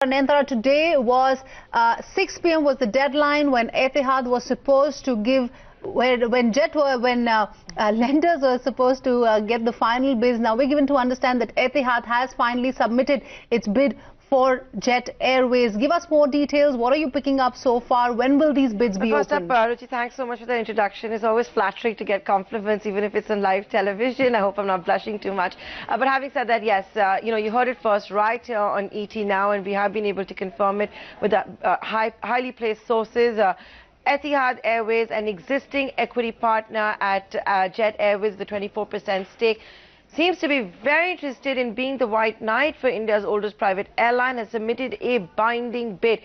Nandara, today was 6 p.m. was the deadline when Etihad was supposed to give, when lenders were supposed to get the final bids. Now we're given to understand that Etihad has finally submitted its bid for Jet Airways. Give us more details. What are you picking up so far? When will these bids be opened? First up, Ruchi, thanks so much for the introduction. It's always flattering to get compliments, even if it's on live television. I hope I'm not blushing too much. But having said that, yes, you heard it first right here on ET Now, and we have been able to confirm it with the highly placed sources. Etihad Airways, an existing equity partner at Jet Airways, the 24% stake, seems to be very interested in being the white knight for India's oldest private airline, has submitted a binding bid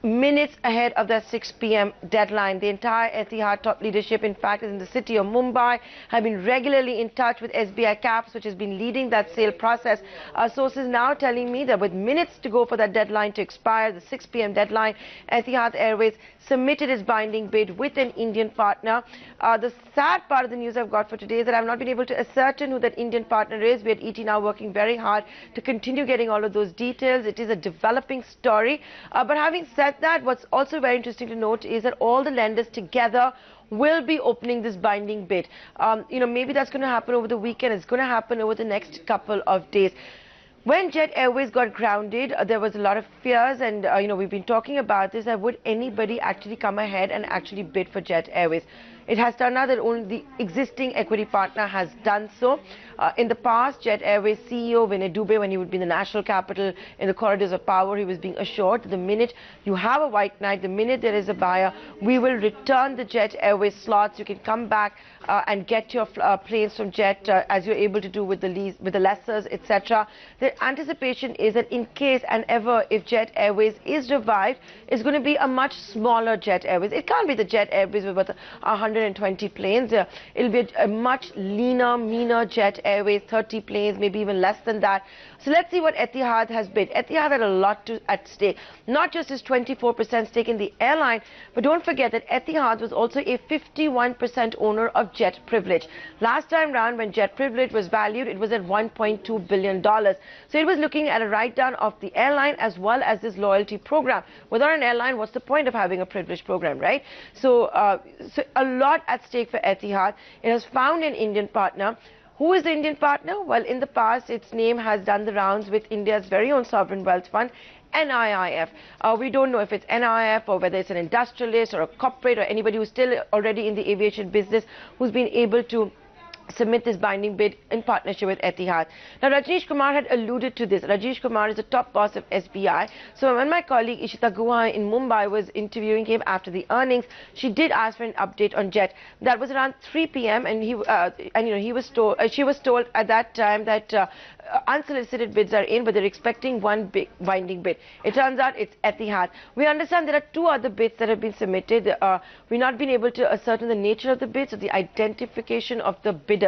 minutes ahead of the 6 p.m. deadline. The entire Etihad top leadership, in fact, is in the city of Mumbai, have been regularly in touch with SBI Caps, which has been leading that sale process. Our sources now telling me that with minutes to go for that deadline to expire, the 6 p.m. deadline, Etihad Airways submitted its binding bid with an Indian partner. The sad part of the news I've got for today is that I've not been able to ascertain who that Indian partner is. We at ET Now working very hard to continue getting all of those details. It is a developing story. But having said that, what's also very interesting to note is that all the lenders together will be opening this binding bid. Maybe that's going to happen over the weekend. It's going to happen over the next couple of days. When Jet Airways got grounded, there was a lot of fears, and we've been talking about this. Would anybody actually come ahead and actually bid for Jet Airways? It has turned out that only the existing equity partner has done so. In the past, Jet Airways CEO Vinay Dubey, when he would be in the national capital in the corridors of power, he was being assured the minute you have a white knight, the minute there is a buyer, we will return the Jet Airways slots. You can come back and get your planes from Jet as you're able to do with the lessors, etc. The anticipation is that in case and ever if Jet Airways is revived, it's going to be a much smaller Jet Airways. It can't be the Jet Airways with about 120 planes. It'll be a much leaner, meaner Jet Airways, 30 planes, maybe even less than that. So let's see what Etihad has bid. Etihad had a lot at stake, not just his 24% stake in the airline, but don't forget that Etihad was also a 51% owner of Jet Privilege. Last time round, when Jet Privilege was valued, it was at $1.2 billion. So it was looking at a write-down of the airline as well as this loyalty program. Without an airline, what's the point of having a privilege program, right? So a lot at stake for Etihad. It has found an Indian partner. Who is the Indian partner? Well, in the past, its name has done the rounds with India's very own sovereign wealth fund, NIIF. We don't know if it's NIIF or whether it's an industrialist or a corporate or anybody who's still already in the aviation business who's been able to submit this binding bid in partnership with Etihad. Now, Rajesh Kumar had alluded to this. Rajesh Kumar is the top boss of SBI. So when my colleague Ishita Guha in Mumbai was interviewing him after the earnings, she did ask for an update on Jet. That was around 3 p.m. and she was told at that time that unsolicited bids are in, but they're expecting one big binding bid. It turns out it's Etihad. We understand there are two other bids that have been submitted. We've not been able to ascertain the nature of the bids or the identification of the bidders.